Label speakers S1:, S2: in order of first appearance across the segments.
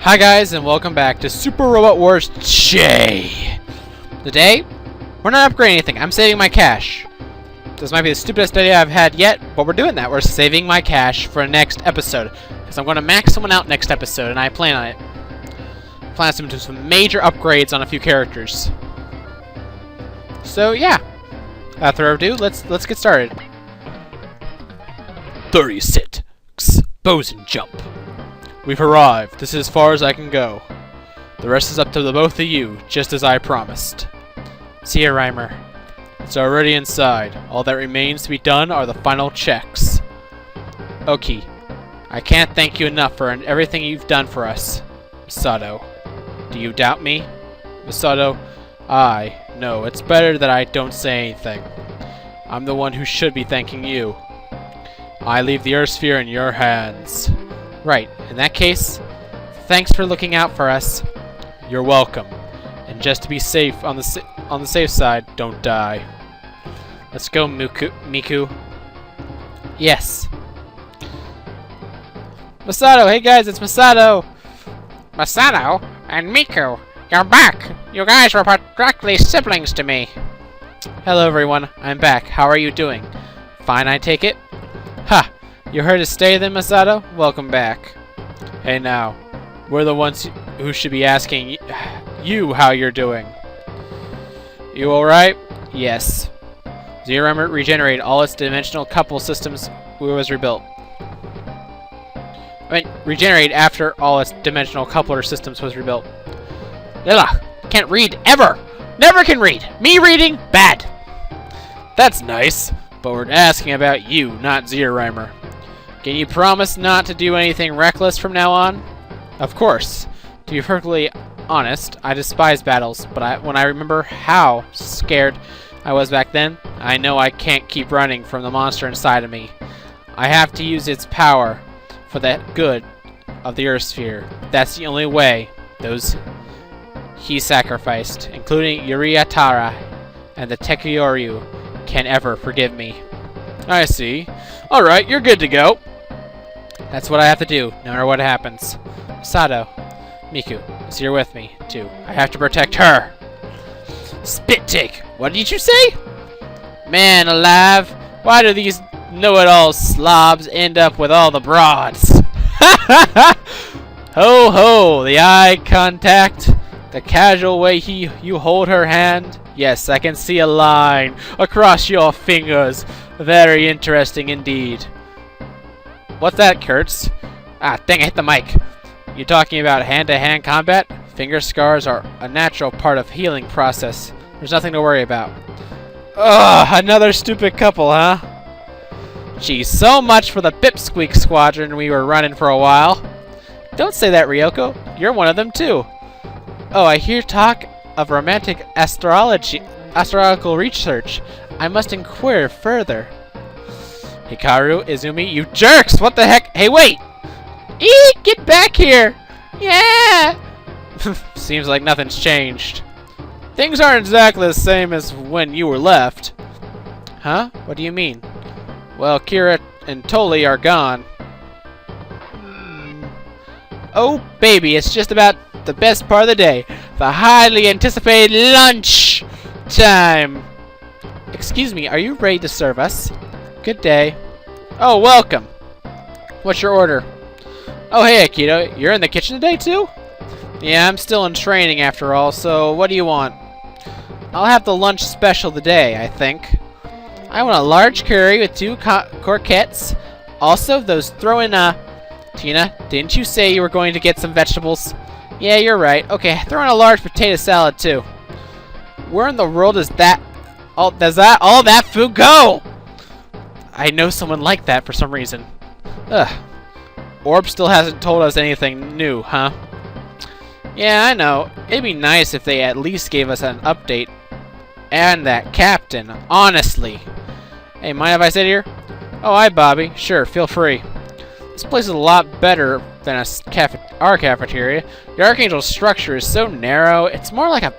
S1: Hi guys, and welcome back to Super Robot Wars J. Today, we're not upgrading anything. I'm saving my cash. This might be the stupidest idea I've had yet, but we're doing that. We're saving my cash for next episode. Because I'm going to max someone out next episode, and I plan on it. I plan to do some major upgrades on a few characters. So yeah, without further ado, let's get started. 30 sit, expose and jump. We've arrived. This is as far as I can go. The rest is up to the both of you, just as I promised. See ya, Reimer. It's already inside. All that remains to be done are the final checks. Oki, I can't thank you enough for everything you've done for us. Masato, do you doubt me? Masato, no, it's better that I don't say anything. I'm the one who should be thanking you. I leave the Earth Sphere in your hands. Right, in that case, thanks for looking out for us. You're welcome. And just to be safe on the safe side, don't die. Let's go, Miku. Yes. Masato, hey guys, it's Masato. Masato and Miku, you're back. You guys were practically siblings to me. Hello everyone, I'm back. How are you doing? Fine, I take it? Ha! You here to stay then, Masato? Welcome back. Hey now, we're the ones who should be asking you how you're doing. You alright? Yes. Zero Remnant regenerated all its dimensional couple systems was rebuilt. Regenerated after all its dimensional coupler systems was rebuilt. Ugh! Can't read ever! Never can read! Me reading? Bad! That's nice, but we're asking about you, not Zero. Can you promise not to do anything reckless from now on? Of course. To be perfectly honest, I despise battles, but when I remember how scared I was back then, I know I can't keep running from the monster inside of me. I have to use its power for the good of the Earth Sphere. That's the only way those he sacrificed, including Yuriatara and the Tekyoryu, can ever forgive me. I see. Alright, you're good to go. That's what I have to do, no matter what happens. Sato, Miku, so you're with me, too. I have to protect her. Spit take. What did you say? Man alive, why do these know-it-all slobs end up with all the broads? Ho ho, the eye contact, the casual way you hold her hand. Yes, I can see a line across your fingers. Very interesting indeed. What's that, Kurtz? Ah, dang, I hit the mic. You talking about hand-to-hand combat? Finger scars are a natural part of healing process. There's nothing to worry about. Ugh, another stupid couple, huh? Gee, so much for the Bipsqueak squadron we were running for a while. Don't say that, Ryoko. You're one of them, too. Oh, I hear talk of romantic astrological research. I must inquire further. Hikaru, Izumi, you jerks! What the heck? Hey, wait! Eek! Get back here! Yeah! Seems like nothing's changed. Things aren't exactly the same as when you were left. Huh? What do you mean? Well, Kira and Toli are gone. Oh, baby, it's just about the best part of the day. The highly anticipated lunch time. Excuse me, are you ready to serve us? Good day. Oh, welcome. What's your order? Oh, hey, Akito. You're in the kitchen today, too? Yeah, I'm still in training after all, so what do you want? I'll have the lunch special today, I think. I want a large curry with 2 croquettes. Also, those throw in, Tina, didn't you say you were going to get some vegetables? Yeah, you're right. Okay, throw in a large potato salad, too. Where in the world does all that food go? I know someone like that for some reason. Ugh. Orb still hasn't told us anything new, huh? Yeah, I know. It'd be nice if they at least gave us an update. And that captain, honestly. Hey, mind if I sit here? Oh, hi, Bobby. Sure, feel free. This place is a lot better than our cafeteria. The Archangel's structure is so narrow, it's more like a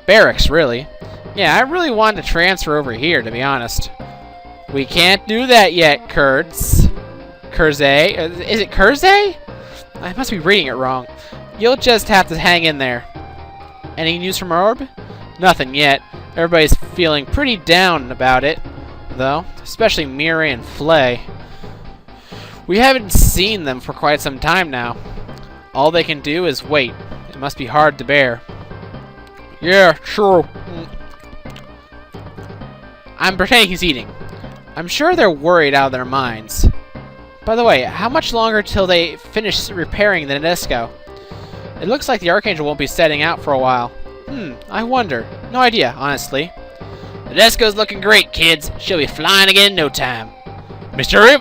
S1: barracks, really. Yeah, I really wanted to transfer over here, to be honest. We can't do that yet, Kurtz. Kurze? Is it Kurze? I must be reading it wrong. You'll just have to hang in there. Any news from Orb? Nothing yet. Everybody's feeling pretty down about it, though. Especially Mirai and Flay. We haven't seen them for quite some time now. All they can do is wait. It must be hard to bear. Yeah, true. I'm pretending he's eating. I'm sure they're worried out of their minds. By the way, how much longer till they finish repairing the Nadesico? It looks like the Archangel won't be setting out for a while. I wonder. No idea, honestly. The Nadesico's looking great, kids. She'll be flying again in no time. Mr.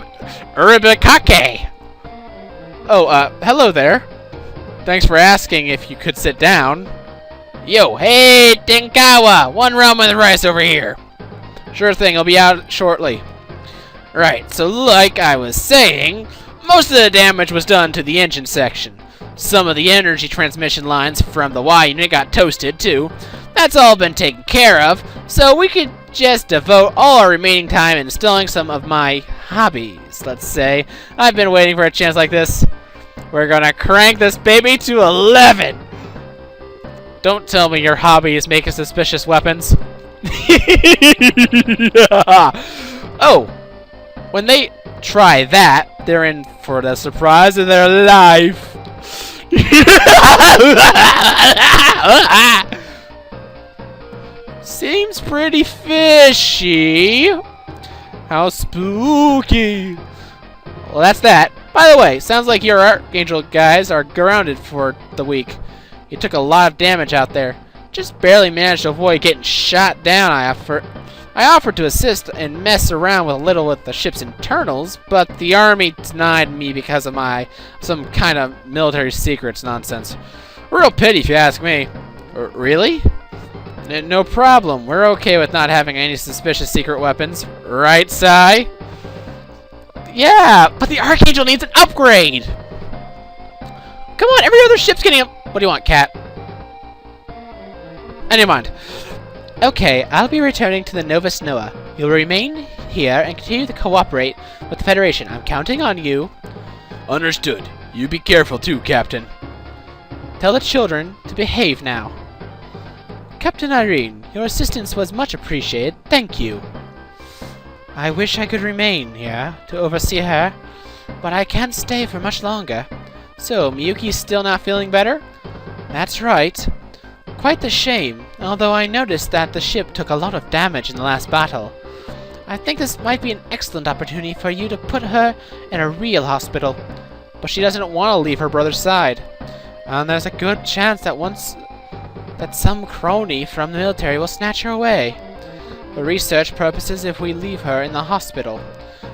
S1: Uribakake! Oh, hello there. Thanks for asking if you could sit down. Yo, hey, Tenkawa! One ramen with rice over here. Sure thing, I'll be out shortly. Right, so like I was saying, most of the damage was done to the engine section. Some of the energy transmission lines from the Y unit got toasted, too. That's all been taken care of, so we could just devote all our remaining time installing some of my hobbies, let's say. I've been waiting for a chance like this. We're gonna crank this baby to 11! Don't tell me your hobby is making suspicious weapons. Oh! When they try that, they're in for the surprise of their life. Seems pretty fishy. How spooky. Well, that's that. By the way, sounds like your Archangel guys are grounded for the week. You took a lot of damage out there. Just barely managed to avoid getting shot down. I offered to assist and mess around with a little with the ship's internals, but the army denied me because of some kind of military secrets nonsense. Real pity if you ask me. Really? No problem. We're okay with not having any suspicious secret weapons. Right, Sai? Yeah, but the Archangel needs an upgrade! Come on, every other ship's getting a... What do you want, Cat? Never mind. Okay, I'll be returning to the Novus Noah. You'll remain here and continue to cooperate with the Federation. I'm counting on you. Understood. You be careful too, Captain. Tell the children to behave now. Captain Irene, your assistance was much appreciated. Thank you. I wish I could remain here to oversee her, but I can't stay for much longer. So, Miyuki's still not feeling better? That's right. Quite the shame, although I noticed that the ship took a lot of damage in the last battle. I think this might be an excellent opportunity for you to put her in a real hospital, but she doesn't want to leave her brother's side. And there's a good chance that some crony from the military will snatch her away. For research purposes, if we leave her in the hospital.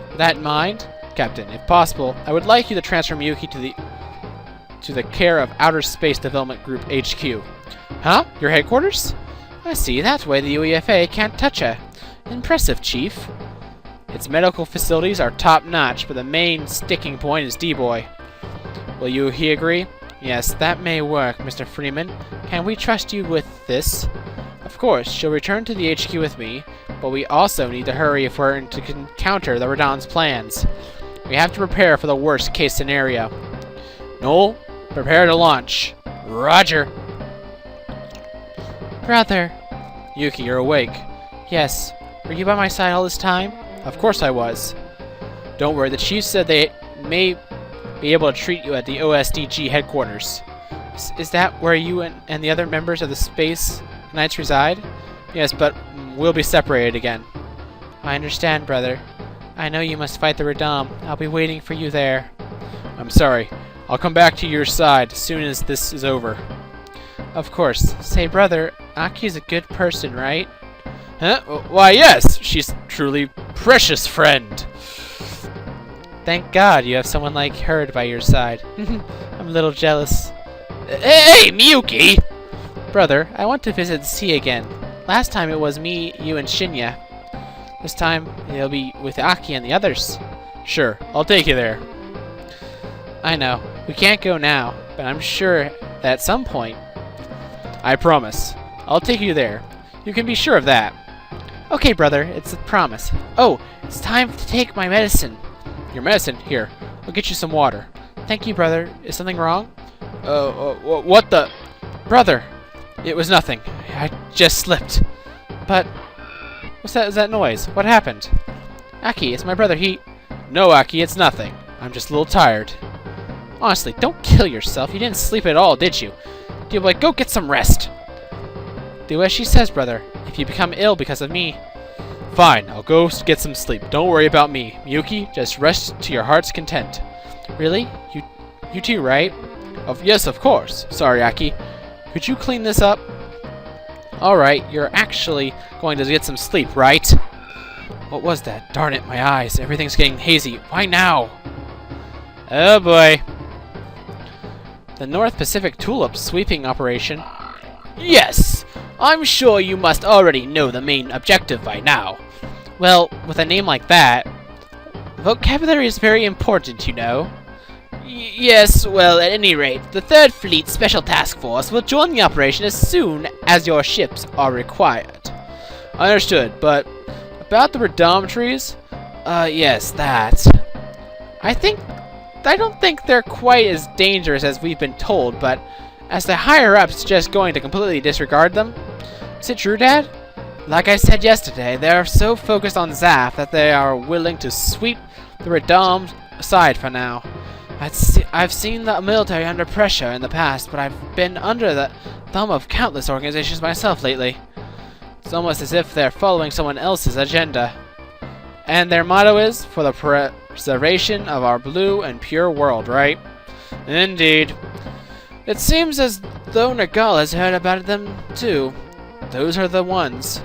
S1: With that in mind, Captain, if possible, I would like you to transfer Miyuki to the care of Outer Space Development Group HQ. Huh? Your headquarters? I see, that way the UEFA can't touch her. Impressive, Chief. Its medical facilities are top-notch, but the main sticking point is D-Boy. Will he agree? Yes, that may work, Mr. Freeman. Can we trust you with this? Of course, she'll return to the HQ with me, but we also need to hurry if we're to counter the Radon's plans. We have to prepare for the worst-case scenario. Noel, prepare to launch. Roger. Brother. Yuki, you're awake. Yes. Were you by my side all this time? Of course I was. Don't worry, the chief said they may be able to treat you at the OSDG headquarters. Is that where you and the other members of the Space Knights reside? Yes, but we'll be separated again. I understand, brother. I know you must fight the Radom. I'll be waiting for you there. I'm sorry. I'll come back to your side as soon as this is over. Of course. Say, brother, Aki's a good person, right? Huh? Why, yes! She's truly precious friend. Thank God you have someone like her by your side. I'm a little jealous. Hey, Miyuki! Brother, I want to visit the sea again. Last time it was me, you, and Shinya. This time, it'll be with Aki and the others. Sure, I'll take you there. I know. We can't go now, but I'm sure that at some point. I promise. I'll take you there. You can be sure of that. Okay, brother, it's a promise. Oh, it's time to take my medicine. Your medicine? Here, I'll get you some water. Thank you, brother. Is something wrong? What the? Brother! It was nothing. I just slipped. But... what's that noise? What happened? Aki, it's my brother. No, Aki, it's nothing. I'm just a little tired. Honestly, don't kill yourself. You didn't sleep at all, did you? You're like, go get some rest. Do as she says, brother. If you become ill because of me... Fine, I'll go get some sleep. Don't worry about me. Miyuki, just rest to your heart's content. Really? You too, right? Yes, of course. Sorry, Aki. Could you clean this up? Alright, you're actually going to get some sleep, right? What was that? Darn it, my eyes. Everything's getting hazy. Why now? Oh boy. The North Pacific Tulip sweeping operation. Yes! I'm sure you must already know the main objective by now. Well, with a name like that, vocabulary is very important, you know. Yes, well, at any rate, the 3rd Fleet Special Task Force will join the operation as soon as your ships are required. Understood, but about the redometries? Yes, that. I don't think they're quite as dangerous as we've been told, but as the higher-ups just going to completely disregard them? Is it true, Dad? Like I said yesterday, they are so focused on Zaf that they are willing to sweep the Redom aside for now. I've seen the military under pressure in the past, but I've been under the thumb of countless organizations myself lately. It's almost as if they're following someone else's agenda. And their motto is, for the preservation of our blue and pure world, right? Indeed. It seems as though Nagal has heard about them, too. Those are the ones.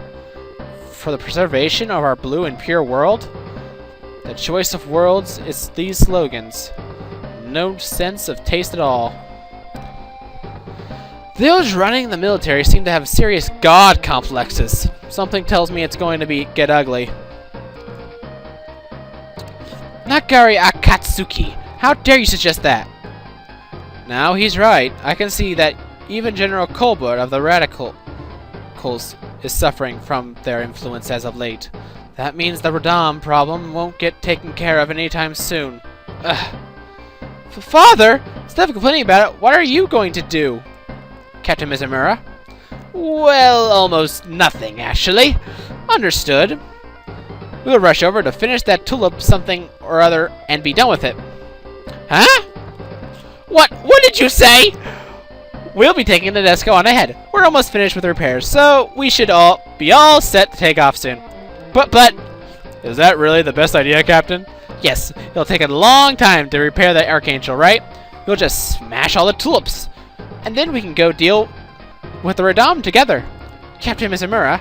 S1: For the preservation of our blue and pure world? The choice of worlds is these slogans. No sense of taste at all. Those running the military seem to have serious god complexes. Something tells me it's going to get ugly. Nagari Akatsuki, how dare you suggest that? Now he's right. I can see that even General Colbert of the Radicals is suffering from their influence as of late. That means the Radom problem won't get taken care of anytime soon. Ugh. Father, instead of complaining about it, what are you going to do? Captain Mizumura? Well, almost nothing, actually. Understood. We'll rush over to finish that tulip something or other and be done with it. Huh? What did you say? We'll be taking Nadesico on ahead. We're almost finished with repairs, so we should be all set to take off soon. But... Is that really the best idea, Captain? Yes, it'll take a long time to repair the Archangel, right? We'll just smash all the tulips. And then we can go deal with the Radom together. Captain Mizumura,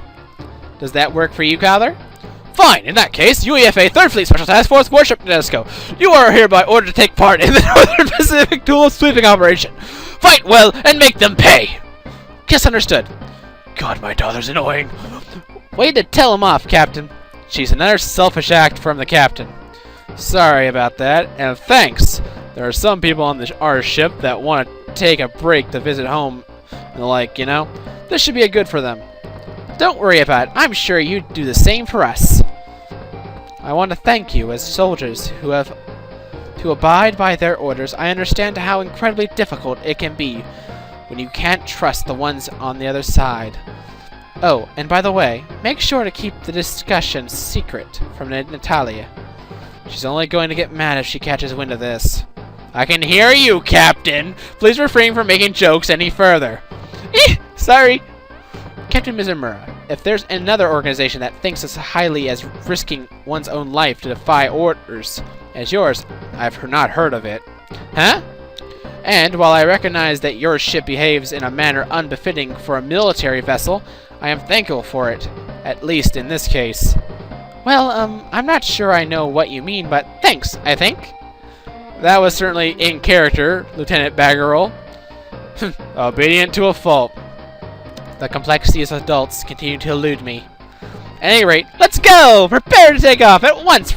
S1: does that work for you, Father? Fine, in that case, UEFA 3rd Fleet Special Task Force Warship Nadesico. You are hereby ordered to take part in the Northern Pacific Tulip Sweeping Operation. Fight well and make them pay. Yes, understood. God, my daughter's annoying. Way to tell him off, Captain. She's another selfish act from the Captain. Sorry about that, and thanks. There are some people on our ship that want to take a break to visit home and the like, you know. This should be good for them. Don't worry about it. I'm sure you'd do the same for us. I want to thank you as soldiers who have to abide by their orders. I understand how incredibly difficult it can be when you can't trust the ones on the other side. Oh, and by the way, make sure to keep the discussion secret from Natalia. She's only going to get mad if she catches wind of this. I can hear you, Captain! Please refrain from making jokes any further. Sorry. Captain Mizumura, if there's another organization that thinks as highly as risking one's own life to defy orders as yours, I've not heard of it. Huh? And while I recognize that your ship behaves in a manner unbefitting for a military vessel, I am thankful for it, at least in this case. Well, I'm not sure I know what you mean, but thanks, I think. That was certainly in character, Lieutenant Baggerel. Obedient to a fault. The complexities of adults continue to elude me. At any rate, let's go! Prepare to take off at once!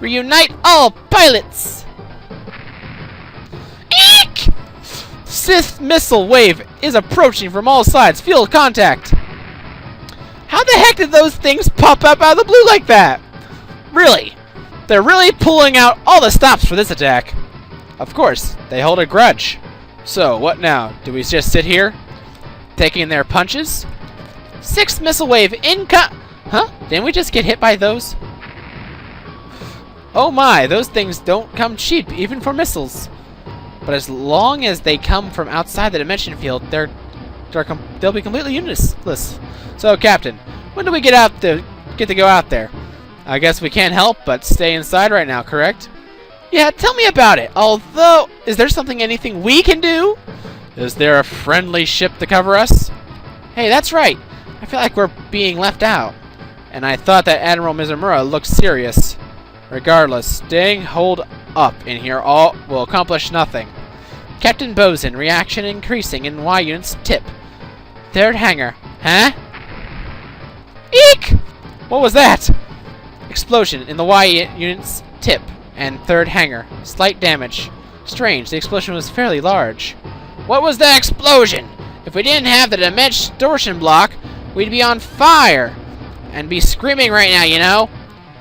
S1: Reunite all pilots! Eek! Sith missile wave is approaching from all sides. Feel contact! How the heck did those things pop up out of the blue like that? Really? They're really pulling out all the stops for this attack. Of course, they hold a grudge. So, what now? Do we just sit here? Taking their punches? 6th missile wave Huh? Didn't we just get hit by those? Oh my, those things don't come cheap, even for missiles. But as long as they come from outside the dimension field, they'll be completely useless. So, Captain, when do we get to go out there? I guess we can't help but stay inside right now, correct? Yeah, tell me about it. Although, is there anything we can do? Is there a friendly ship to cover us? Hey, that's right. I feel like we're being left out. And I thought that Admiral Mizumura looked serious. Regardless, staying holed up in here all will accomplish nothing. Captain Bosun, reaction increasing in Y unit's tip. 3rd hangar. Huh? Eek! What was that? Explosion in the Y unit's tip and 3rd hangar. Slight damage. Strange, the explosion was fairly large. What was that explosion? If we didn't have the distortion block, we'd be on fire. And be screaming right now, you know?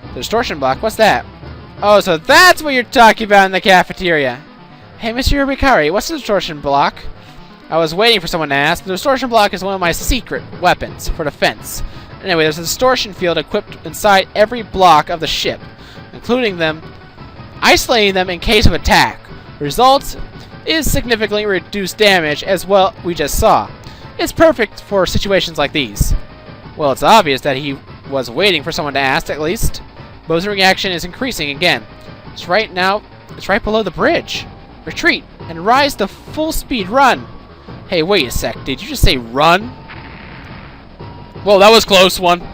S1: The distortion block? What's that? Oh, so that's what you're talking about in the cafeteria. Hey, Mr. Urikari, what's the distortion block? I was waiting for someone to ask. The distortion block is one of my secret weapons for defense. Anyway, there's a distortion field equipped inside every block of the ship, including them, isolating them in case of attack. Results is significantly reduced damage, as well we just saw. It's perfect for situations like these. Well, it's obvious that he was waiting for someone to ask, at least. Bosun reaction is increasing again. It's right below the bridge. Retreat and rise to full speed run. Hey, wait a sec. Did you just say run? Whoa, that was a close one.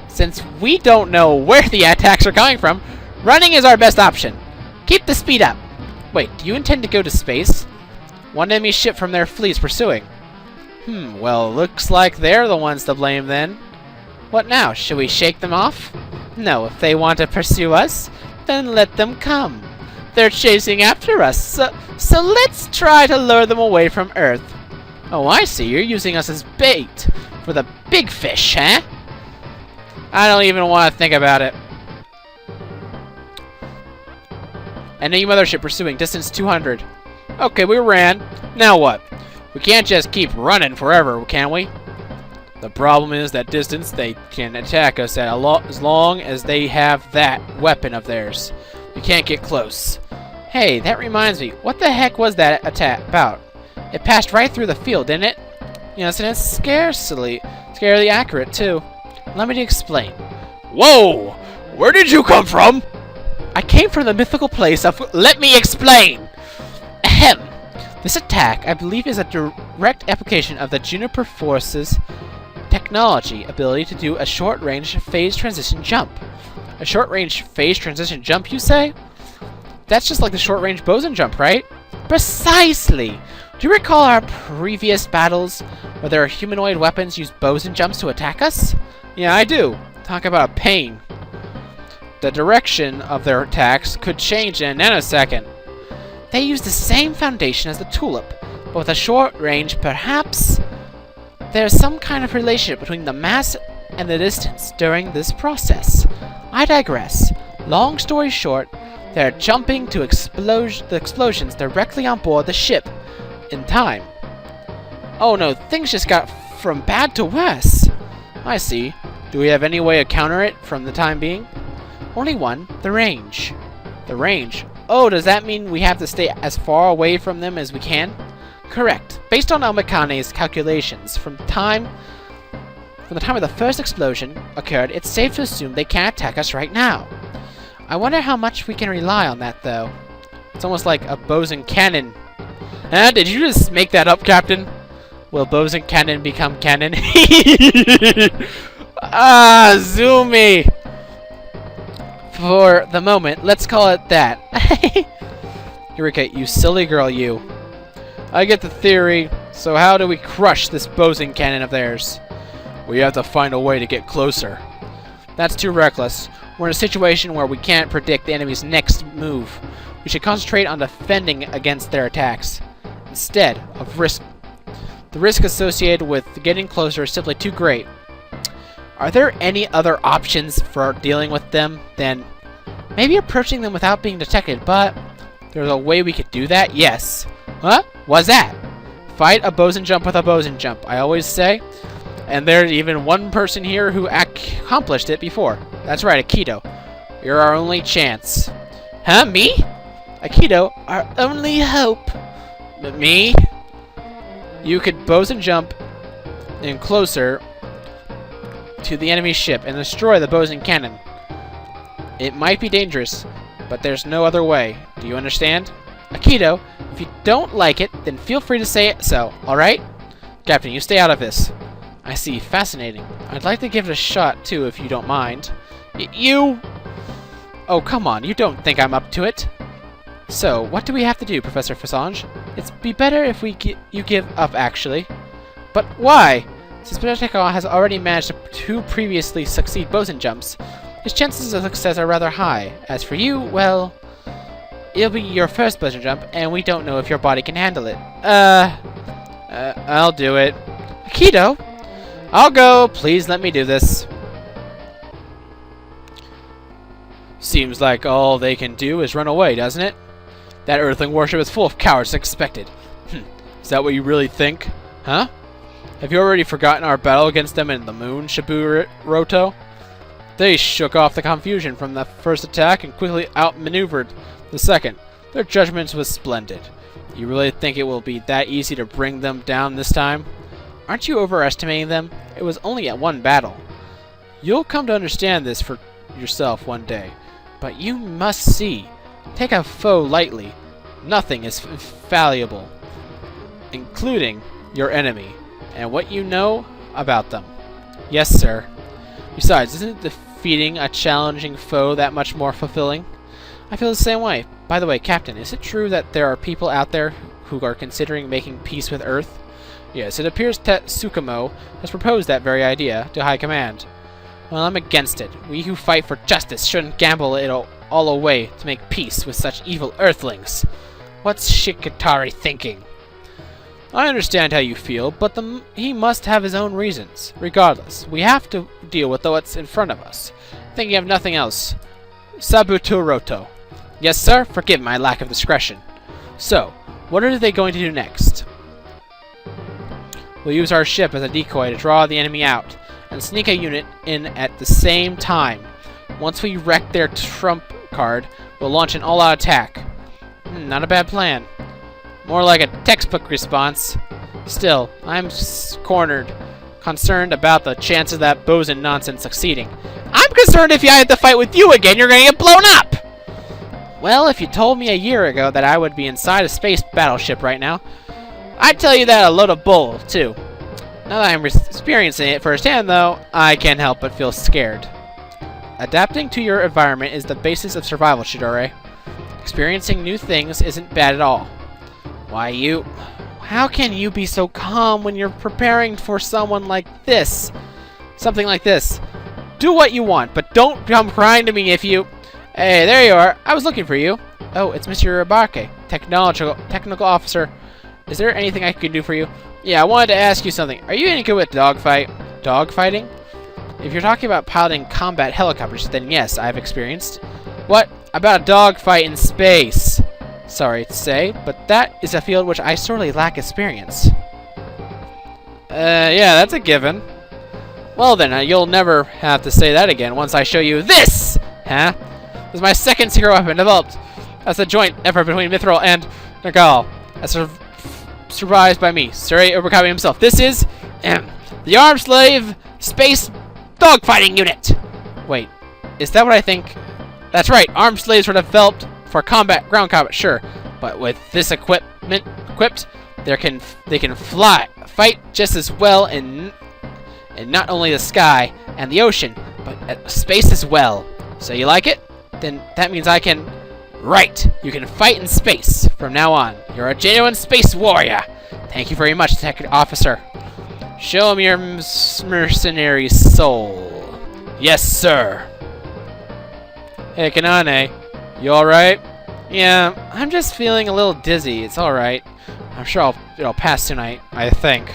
S1: Since we don't know where the attacks are coming from, running is our best option. Keep the speed up. Wait, do you intend to go to space? One enemy ship from their fleet is pursuing. Well, looks like they're the ones to blame then. What now? Should we shake them off? No, if they want to pursue us, then let them come. They're chasing after us, so let's try to lure them away from Earth. Oh, I see. You're using us as bait for the big fish, huh? I don't even want to think about it. Enemy mothership pursuing, distance 200. Okay, we ran. Now what? We can't just keep running forever, can we? The problem is that distance they can attack us at as long as they have that weapon of theirs. We can't get close. Hey, that reminds me. What the heck was that attack about? It passed right through the field, didn't it? Yes, and it's scarcely accurate, too. Let me explain. Whoa! Where did you come from? I came from the mythical place of... Let me explain! Ahem. This attack, I believe, is a direct application of the Juniper Force's technology ability to do a short-range phase transition jump. A short-range phase transition jump, you say? That's just like the short-range Bosun jump, right? Precisely! Do you recall our previous battles where their humanoid weapons used Bosun jumps to attack us? Yeah, I do. Talk about a pain. The direction of their attacks could change in a nanosecond. They use the same foundation as the tulip, but with a short range, perhaps there's some kind of relationship between the mass and the distance during this process. I digress. Long story short, they're jumping to the explosions directly on board the ship in time. Oh no, things just got from bad to worse. I see. Do we have any way to counter it from the time being? Only one, the range. The range? Oh, does that mean we have to stay as far away from them as we can? Correct. Based on Omikane's calculations, from the time of the first explosion occurred, it's safe to assume they can't attack us right now. I wonder how much we can rely on that, though. It's almost like a Bosun cannon. Huh? Did you just make that up, Captain? Will Bosun cannon become cannon? Ah, Zoomy! For the moment, let's call it that. Eureka, you silly girl, you. I get the theory, so how do we crush this Bosun cannon of theirs? We have to find a way to get closer. That's too reckless. We're in a situation where we can't predict the enemy's next move. We should concentrate on defending against their attacks, instead of the risk associated with getting closer is simply too great. Are there any other options for dealing with them than maybe approaching them without being detected, but There's a way we could do that? Yes. Huh? What's that? Fight a bosun jump with a bosun jump, I always say. And there's even one person here who accomplished it before. That's right, Aikido. You're our only chance. Huh? Me? Aikido, our only hope. Me? You could bosun jump in closer to the enemy ship and destroy the bosun cannon. It might be dangerous, but there's no other way. Do you understand? Aikido, if you don't like it, then feel free to say it so, alright? Captain, you stay out of this. I see. Fascinating. I'd like to give it a shot, too, if you don't mind. You... Oh, come on. You don't think I'm up to it. So, what do we have to do, Professor Fasange? It'd be better if you give up, actually. But why? Since Nadesico has already managed to previously succeed bosun jumps, his chances of success are rather high. As for you, well... It'll be your first bosun jump, and we don't know if your body can handle it. I'll do it. Aikido? I'll go. Please let me do this. Seems like all they can do is run away, doesn't it? That Earthling warship is full of cowards as expected. Is that what you really think? Huh? Have you already forgotten our battle against them in the moon, Shiburoto? They shook off the confusion from the first attack and quickly outmaneuvered the second. Their judgment was splendid. You really think it will be that easy to bring them down this time? Aren't you overestimating them? It was only at one battle. You'll come to understand this for yourself one day. But you must see. Take a foe lightly. Nothing is infallible, including your enemy, and what you know about them. Yes, sir. Besides, isn't defeating a challenging foe that much more fulfilling? I feel the same way. By the way, Captain, is it true that there are people out there who are considering making peace with Earth? Yes, it appears Tsukumo has proposed that very idea to High Command. Well, I'm against it. We who fight for justice shouldn't gamble it all away to make peace with such evil Earthlings. What's Shikatari thinking? I understand how you feel, but he must have his own reasons. Regardless, we have to deal with what's in front of us. Thinking of nothing else. Sabuturoto. Yes, sir. Forgive my lack of discretion. So, what are they going to do next? We'll use our ship as a decoy to draw the enemy out, and sneak a unit in at the same time. Once we wreck their trump card, we'll launch an all-out attack. Not a bad plan. More like a textbook response. Still, I'm cornered, concerned about the chances of that bosun nonsense succeeding. I'm concerned if I have to fight with you again, you're gonna get blown up! Well, if you told me a year ago that I would be inside a space battleship right now, I'd tell you that a load of bull, too. Now that I'm experiencing it firsthand, though, I can't help but feel scared. Adapting to your environment is the basis of survival, Shidore. Experiencing new things isn't bad at all. Why, how can you be so calm when you're preparing for someone like this? Something like this. Do what you want, but don't come crying to me if you... Hey, there you are. I was looking for you. Oh, it's Mr. Rabake, technical officer. Is there anything I can do for you? Yeah, I wanted to ask you something. Are you any good with dogfighting? If you're talking about piloting combat helicopters, then yes, I've experienced. What? About a dogfight in space? Sorry to say, but that is a field which I sorely lack experience. Yeah, that's a given. Well then, you'll never have to say that again once I show you this! Huh? This is my second secret weapon developed as a joint effort between Mithril and Nergal. Surprised by me, Suri Urakabe himself. This is the Armed Slave Space Dogfighting Unit. Wait, is that what I think? That's right. Armed slaves were developed for ground combat, sure, but with this equipment they can fight just as well in not only the sky and the ocean, but space as well. So you like it? Then that means I can. Right, you can fight in space from now on. You're a genuine space warrior. Thank you very much, Tech Officer. Show me your mercenary soul. Yes, sir. Hey, Kanane, you alright? Yeah, I'm just feeling a little dizzy. It's alright. I'm sure it'll pass tonight, I think.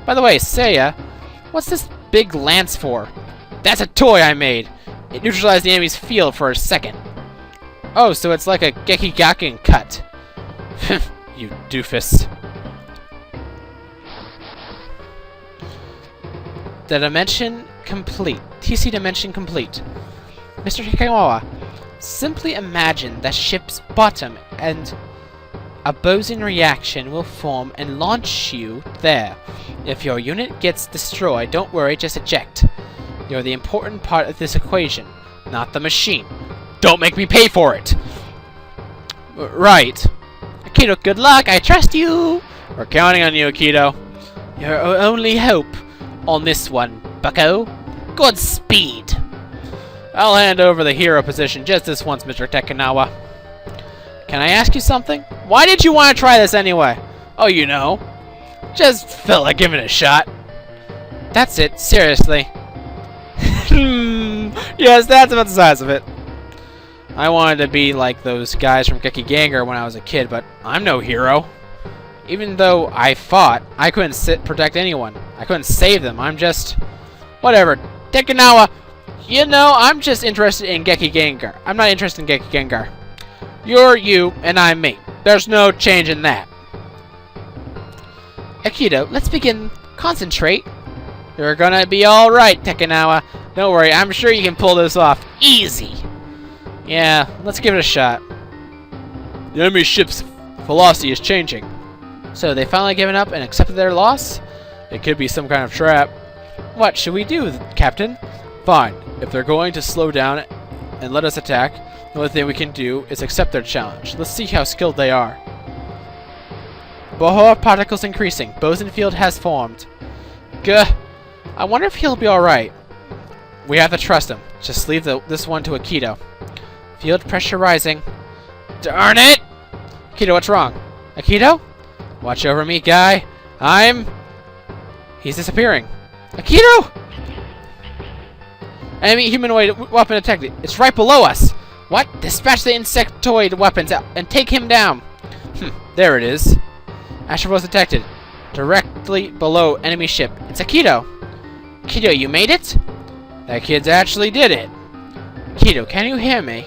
S1: By the way, Seiya, what's this big lance for? That's a toy I made. It neutralized the enemy's field for a second. Oh, so it's like a Gekigaken cut. You doofus. The dimension complete. TC dimension complete. Mr. Hikawa, simply imagine the ship's bottom and a boson reaction will form and launch you there. If your unit gets destroyed, don't worry, just eject. You're the important part of this equation, not the machine. Don't make me pay for it! Right. Akito, good luck, I trust you! We're counting on you, Akito. Your only hope on this one, bucko. Godspeed! I'll hand over the hero position just this once, Mr. Tekinawa. Can I ask you something? Why did you want to try this anyway? Oh, you know. Just felt like giving it a shot. That's it, seriously. Yes, that's about the size of it. I wanted to be like those guys from Gekiganger when I was a kid, but I'm no hero. Even though I fought, I couldn't protect anyone. I couldn't save them. I'm just... whatever. Tekinawa, you know, I'm just interested in Gekiganger. I'm not interested in Gekiganger. You're you, and I'm me. There's no change in that. Akito, let's begin. Concentrate. You're gonna be alright, Tekinawa. Don't worry, I'm sure you can pull this off. Easy. Yeah, let's give it a shot. The enemy ship's velocity is changing. So they finally given up and accepted their loss? It could be some kind of trap. What should we do, Captain? Fine. If they're going to slow down and let us attack, the only thing we can do is accept their challenge. Let's see how skilled they are. Bohor particles increasing. Boson field has formed. Gah. I wonder if he'll be alright. We have to trust him. Just leave this one to Akito. Field pressure rising. Darn it! Akito, what's wrong? Akito? Watch over me, guy. He's disappearing. Akito! Enemy humanoid weapon detected. It's right below us. What? Dispatch the insectoid weapons out and take him down. There it is. Astropulse detected. Directly below enemy ship. It's Akito. Akito, you made it? That kid's actually did it. Akito, can you hear me?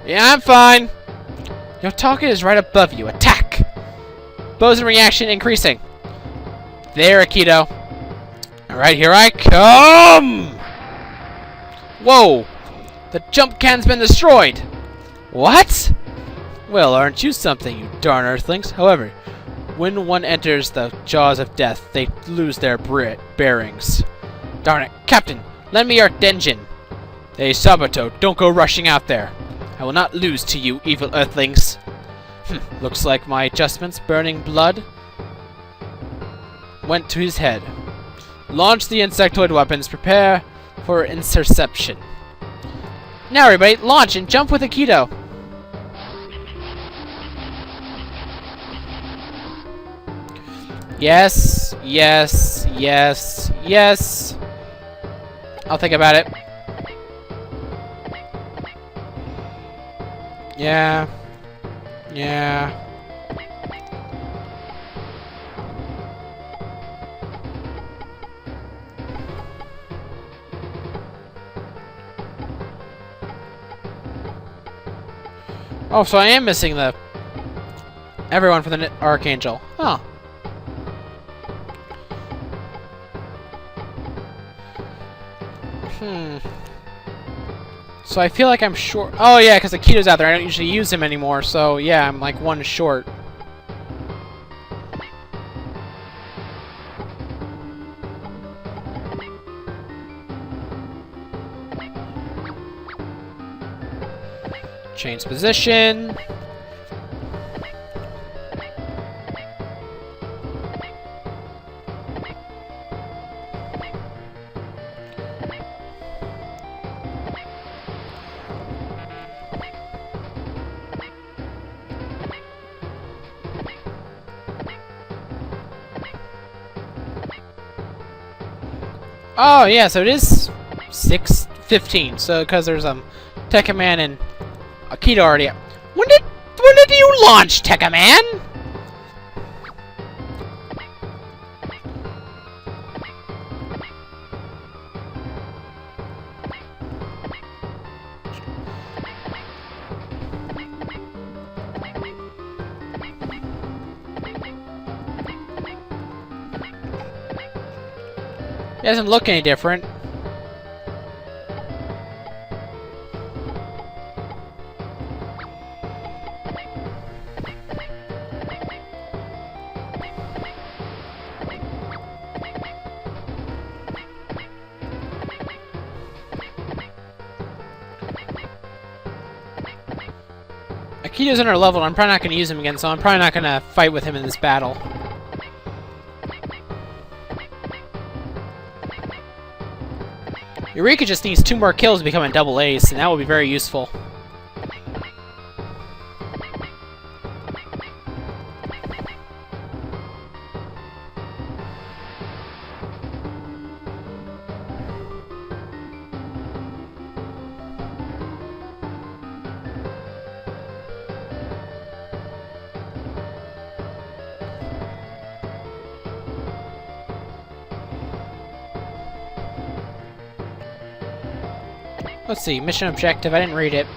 S1: Yeah, I'm fine. Your target is right above you. Attack! Boson reaction increasing. There, Akito. Alright, here I come! Whoa! The jump can's been destroyed! What? Well, aren't you something, you darn earthlings? However, when one enters the jaws of death, they lose their bearings. Darn it. Captain, lend me your engine. Hey, Sabato, don't go rushing out there. I will not lose to you, evil earthlings. Looks like my adjustments, burning blood, went to his head. Launch the insectoid weapons. Prepare for interception. Now, everybody, launch and jump with Akito. Yes, yes, yes, yes. I'll think about it. Yeah. Yeah. Oh, so I am missing everyone from the Archangel. Huh. So I feel like I'm short. Oh yeah, because Akito's out there. I don't usually use him anymore. So yeah, I'm like one short. Change position. Oh yeah, so it is 6:15. So because there's Tekkaman and Akito already. When did you launch, Tekkaman? He doesn't look any different. Akito's under level, and I'm probably not going to use him again, so I'm probably not going to fight with him in this battle. Eureka just needs 2 more kills to become a double ace, and that will be very useful. Let's see, mission objective, I didn't read it.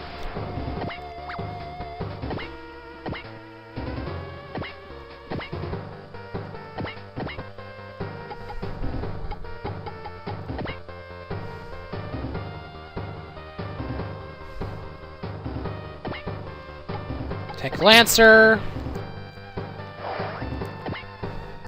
S1: Tech Lancer.